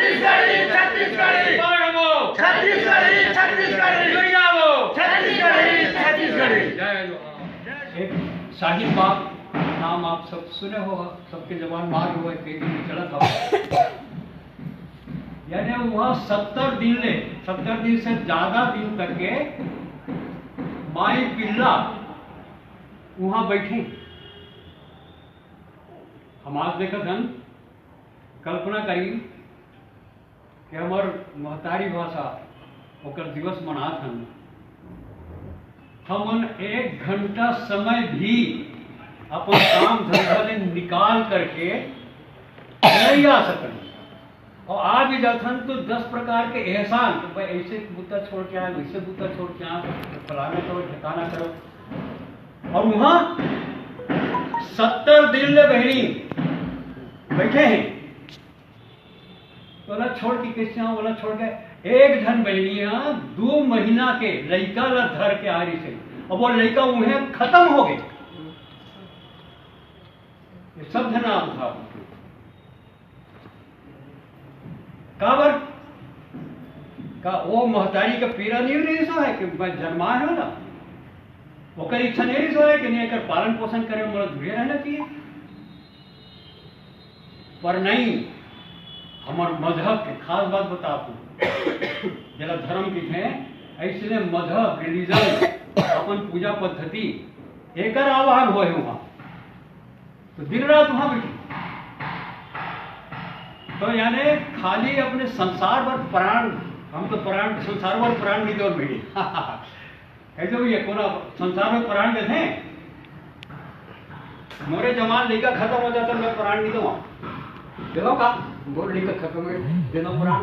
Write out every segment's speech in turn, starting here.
छत्तीसगढ़ी छत्तीसगढ़ी बारहवो छत्तीसगढ़ी छत्तीसगढ़ी दुर्गावो छत्तीसगढ़ी छत्तीसगढ़ी। जय जोहार। एक शाहीन बाग नाम आप सब सुने होगा, सबके जवान मार हुए कई दिन चला था। यानी वहाँ 70 दिन से ज्यादा दिन तक के माई पिल्ला वहाँ बैठी। हम आज देखा धन कल्पना करी कि हमार महतारी भाषा ओकर दिवस मनात हन, हमन 1 घंटा समय भी अपन काम धंधा में निकाल करके नहीं आ सकते। और आ भी जाथन तो 10 प्रकार के एहसान, तो भाई ऐसे बूता छोड़ के आए, वैसे बूता छोड़ के आए, फलाना करो ठिकाना करो। और वहां 70 दिन ले बहनी बैठे हैं, बोला छोड़ के किस बोला छोड़ के एक धन बहनिया 2 महीना के लड़का ला धर के आ रही से, और वो लड़का उन्हें खत्म हो गए। ये सब धना था काबर का वो महतारी का पीरा नहीं रही सो है कि मैं जन्मा है ना, ओकर इच्छा नहीं सो है कि नहीं कर पालन पोषण करे मोला धुरे रहना चाहिए। पर नहीं, हमार मजहब के खास बात बता जरा धर्म की है, ऐसे मजहब रिलीजन अपन पूजा पद्धति एक आह्वान हो वहां, तो दिन रात वहां बैठी। तो यानी खाली अपने संसार भर प्राण, हम तो प्राण संसार भर प्राण नहीं दो भेड़ी ऐसे भी कोना संसार में प्राण देते मोरे जमान लेकर खत्म हो जाता मैं प्राण नहीं दूंगा, देखो का बोल लेकर खत्म हो दे दो प्राण।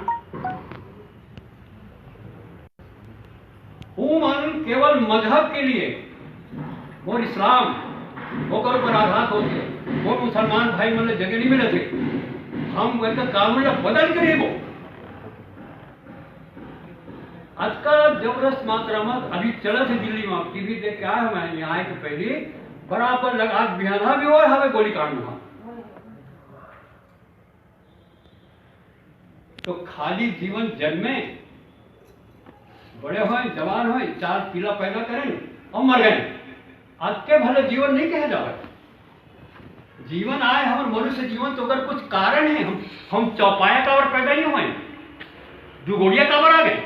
वो मन केवल मजहब के लिए, वो इस्लाम होकर ऊपर आघात होते, वो मुसलमान भाई मतलब जगह नहीं मिले थे, हम वैसे कानून बदल के वो आज का जबरदस्त मात्रा में अभी चला थे दिल्ली में, टीवी देख के आया मैं यहाँ आए के पहले बराबर लगा बिहाना भी हो हमें गोली कांड हुआ। तो खाली जीवन जन्मे बड़े हुए जवान हुए 4 पीला पैदा करें और मर गए, आज के भले जीवन नहीं कहे जावे। जीवन आए हमारे मनुष्य जीवन तो अगर कुछ कारण है, हम चौपाया कावर पैदा नहीं हुए, दुगोड़िया कावर आ गए,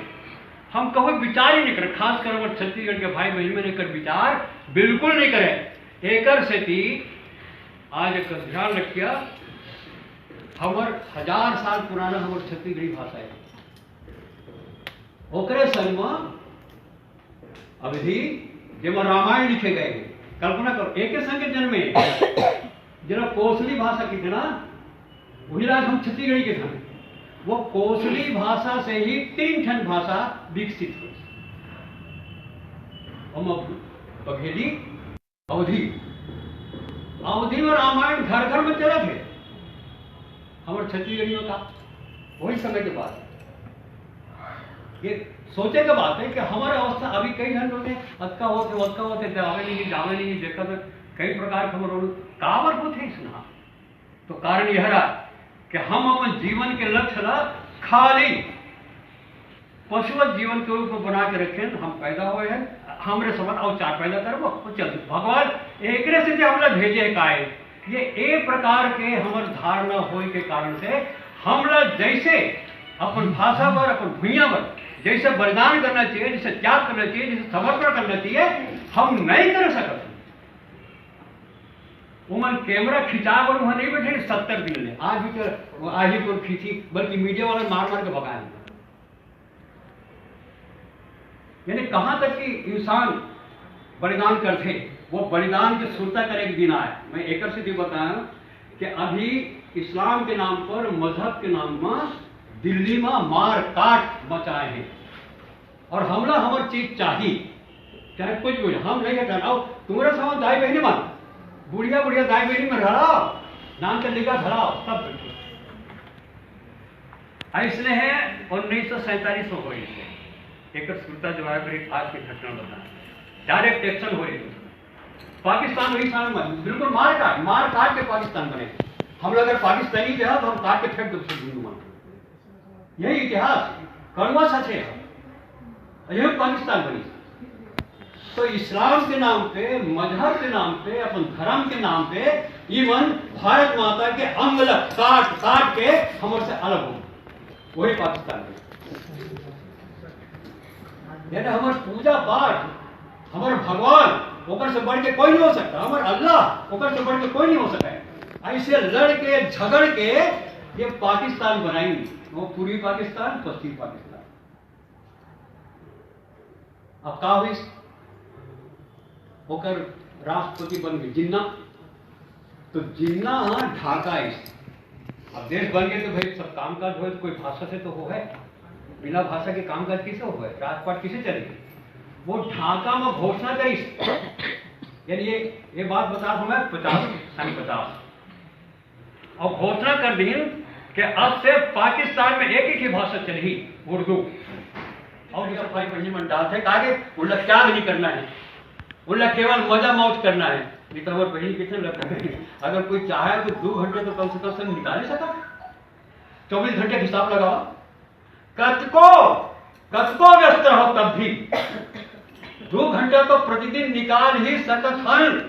हम कभी विचार ही नहीं करे। खास कर हमारे छत्तीसगढ़ के भाई बहन में लेकर विचार बिल्कुल नहीं करे। एकर से आज एक ध्यान रखिया, हमार 1000 साल पुराना हमारे छत्तीसगढ़ी भाषा है, ओकरे संग अवधि जेमा रामायण लिखे गए, कल्पना करो एक संग जन्मे जरा कोसली भाषा की ना, वही राज हम छत्तीसगढ़ी के थे, वो कोसली भाषा से ही 3 ठन भाषा विकसित हुई, बघेली अवधि। अवधि में रामायण घर घर में चला थे हमारे छत्तीसगढ़ियों का, वही समय के बाद ये सोचे का बात है कि हमारे अवस्था अभी कई जन लोग अक्का होते जावे नहीं देखा तो कई प्रकार खबर हो कावर को थे सुना। तो कारण यह रहा कि हम अपन जीवन के लक्ष्य ला खाली पशुवत जीवन के रूप में बना के रखें। हम पैदा हुए हैं, हमरे समझ और 4 पैदा करबो चल भगवान एकरे से जो हमला भेजे काहे, ये एक प्रकार के हमार धारणा होए के कारण से हमला जैसे अपन भाषा पर अपन भूइया पर जैसे बलिदान करना चाहिए, जैसे त्याग करना चाहिए, जैसे समर्पण करना चाहिए, हम नहीं कर सकते। उमन कैमरा खिंचा कर वहां नहीं बैठे 70 दिन ले, आज भी तो आज ही को खींची, बल्कि मीडिया वाले मार मार के भगाए। यानी कहां तक कि इंसान बलिदान करते, वो बलिदान की सुरता करे एक दिन आए। मैं एक से भी बताया कि अभी इस्लाम के नाम पर, मजहब के नाम में दिल्ली में मार काट मचाए हैं, और हमला हमार चीज चाहिए, चाहे कुछ भी हम नहीं हटाओ। तुम्हारे सामान दाई बहनी मान बुढ़िया दाई बहनी में धड़ाओ, नाम का लिखा धड़ाओ, सब बैठे ऐसने है। 1947 में हुई एक स्मृता जो है फिर आज की घटना बताना, डायरेक्ट एक्शन हो रही थी पाकिस्तान वही साल में, बिल्कुल मार काट के पाकिस्तान बने। हम लोग अगर पाकिस्तानी जो है तो हम काट के फेंक दो हिंदू मान। यही इतिहास कड़वा सच है। यही पाकिस्तान बनी। तो इस्लाम के नाम पे, मजहब के नाम पे, अपन धर्म के नाम पे इवन भारत माता के अंग काट काट के हमसे अलग हो, वही पाकिस्तान है। यानी हमारे पूजा पाठ, हमारे भगवान ओकर से बढ़ के कोई नहीं हो सकता, हमारे अल्लाह ओकर से बढ़ के कोई नहीं हो सकता है। ऐसे लड़ के झगड़ के ये पाकिस्तान बनाएंगे, वो पूर्वी पाकिस्तान, पश्चिमी पाकिस्तान। अब का हुई होकर राष्ट्रपति बन गए जिन्ना, तो जिन्ना ढाका है। अब देश बन गए तो भाई सब कामकाज हो, तो कोई भाषा से तो हो है, बिना भाषा के कामकाज किसे हो है, राजपाट किसे चलेगी। वो ढाका में घोषणा करी, यानी ये बात बता रहा हूं मैं 50 और घोषणा कर दी कि अब से पाकिस्तान में एक ही भाषा चलेगी, उर्दू। और जो सफाई पढ़ने में डालते आगे उल्ला त्याग नहीं करना है, उल्ला केवल मजा मौज करना है। निकलवर बहनी कितने लगता है, अगर कोई चाहे तो 2 घंटे तो कम से कम निकाल ही सका। 24 घंटे हिसाब लगाओ, कतको व्यस्त रहो तब भी 2 घंटे तो प्रतिदिन निकाल ही सकत हन।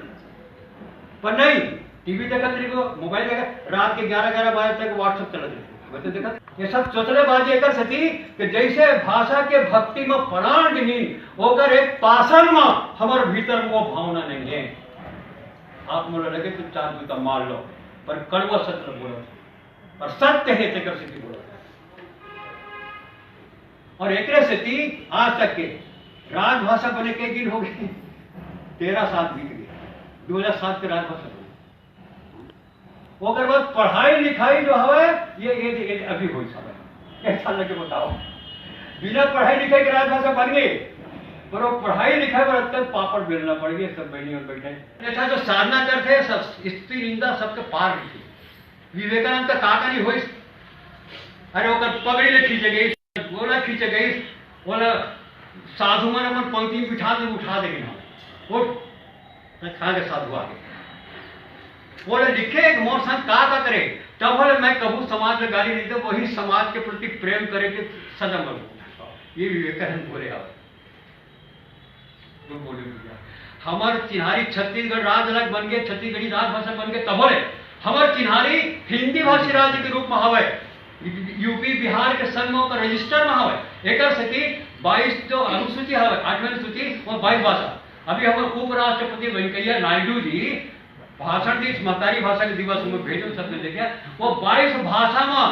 पर नहीं, टीवी देखा तेरे को, मोबाइल देखा, रात के 11 बजे तक व्हाट्सएप चला देते देखा। ये सब चोचलेबाजी एक सती कि जैसे भाषा के भक्ति में प्राण विहीन होकर एक पाषण में हमारे भीतर वो भावना नहीं है। आप मोला लगे तो 4 जूता मार लो, पर कड़वा सत्य बोलो, और सत्य है तेकर से बोलो। और एक सती आज तक के राजभाषा बने कई दिन हो गए, 13 साल बीत गए, 2007 के राजभाषा बने। ओकर बाद पढ़ाई लिखाई जो है ये अभी हो सब ऐसा लगे बताओ, बिना पढ़ाई लिखाई के राजभाषा बन गई, पर वो पढ़ाई लिखाई पर अब तक पापड़ बेलना पड़ गया। सब बहनी और बैठे ऐसा जो साधना करते सब स्त्री निंदा सबके पार थी। विवेकानंद का काका नहीं हुई, अरे ओकर पगड़ी ले खींचे गई, गोला खींचे गई, बोला साधु मन अपन पंक्ति में बिठा दे, उठा देगी ना वो खा के साधु आगे बोले लिखे एक मोर संत का करे, तब बोले मैं कबू समाज में गाली नहीं दे, वही समाज के प्रति प्रेम करे के सदा मन। ये विवेकानंद बोले आप तो बोले हमारे चिन्हारी छत्तीसगढ़ राज्य अलग बन गए, छत्तीसगढ़ी राजभाषा बन गए, तब बोले हमारे चिन्हारी हिंदी भाषी राज्य के रूप में हवे, यूपी बिहार के संघ में रजिस्टर में हवे। एक सती 22 जो अनुसूची हवे, 8वीं अनुसूची वो 22 भाषा। अभी हमारे उपराष्ट्रपति वेंकैया नायडू जी भाषण दी महतारी भाषा के दिवस में भेजो, सबने देखा वो 22 भाषा में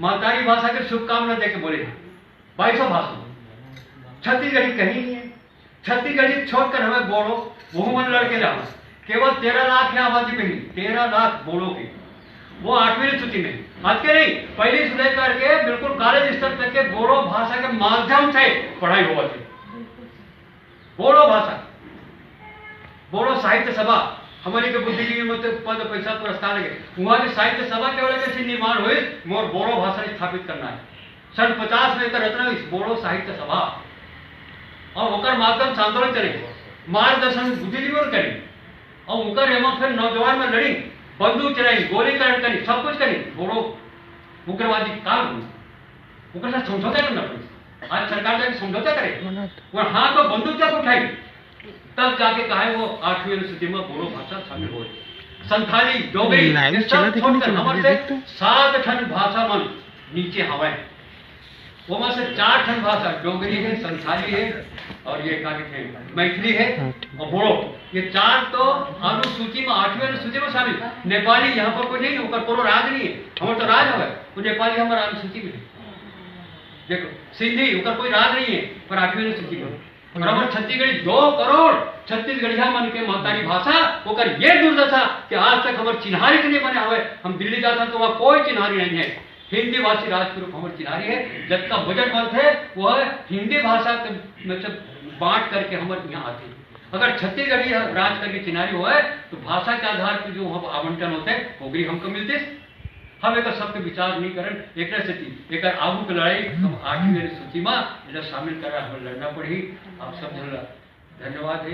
महतारी भाषा के शुभकामना देके बोले 22 भाषा। छत्तीसगढ़ी कहीं नहीं है, छत्तीसगढ़ी छोड़कर हमें बोलो वो मन लड़के रहा, केवल 13 लाख है आबादी में ही, 13 लाख बोलो की वो 8वीं अनुसूची में। आज के नहीं, पहली से लेकर के बिल्कुल कॉलेज स्तर तक के बोलो भाषा के माध्यम से पढ़ाई हुआ थी। बोलो भाषा, बोलो साहित्य सभा हमारी के बुद्धिजीवी में पद पैसा पुरस्कार लगे, वहां की साहित्य सभा केवल कैसे निर्माण हुई, मोर बोड़ो भाषा स्थापित करना है। सन 50 में रचना इस बोड़ो साहित्य सभा और उनका माध्यम से आंदोलन करें, मार्गदर्शन बुद्धिजीवी करें, और उनका एवं फिर नौजवान में लड़ी, बंदूक चलाई, गोलीकरण करी, सब कुछ करी। बोड़ो उग्रवादी काल उनके साथ समझौता करना पड़ी। आज सरकार जाके समझौता करे, और हाँ तो बंदूक जब उठाई तब जाके कहा वो 8वीं अनुसूची में बोड़ो भाषा शामिल हो। संथाली, डोगरी, हमारे 7 ठन भाषा मन नीचे हवा, वो में से 4 ठन भाषा डोगरी है, संथाली है और ये क्या कहते हैं मैथिली है और बोड़ो। ये 4 तो अनुसूची में 8वीं अनुसूची में शामिल। नेपाली यहाँ पर कोई नहीं है, ऊपर कोई राज नहीं है, हमारे तो राज है, वो नेपाली हमारा अनुसूची में है। देखो सिंधी ऊपर कोई राज नहीं है पर 8वीं अनुसूची में। और हमारे छत्तीसगढ़ी 2 करोड़ छत्तीसगढ़िया मन के महतारी भाषा होकर ये दुर्दशा कि आज तक हमारे चिन्हारी के नहीं बने हुए। हम दिल्ली जाते तो वहाँ कोई चिन्हारी नहीं है, हिंदी भाषी राज्य के रूप हमारी चिन्हारी है। जब का बजट बनते है वह हिंदी भाषा में से बांट करके हमारे यहाँ आती है। अगर छत्तीसगढ़ी राज करके चिन्हारी हुआ है तो भाषा के आधार पर जो हम आवंटन होते हैं वो हमको मिलते। हम एक सबके विचार नहीं करें, एक स्थिति एक आगू की लड़ाई हम 8वीं सूची में शामिल कर हमें लड़ना पड़ी। आप सब धन्यवाद है।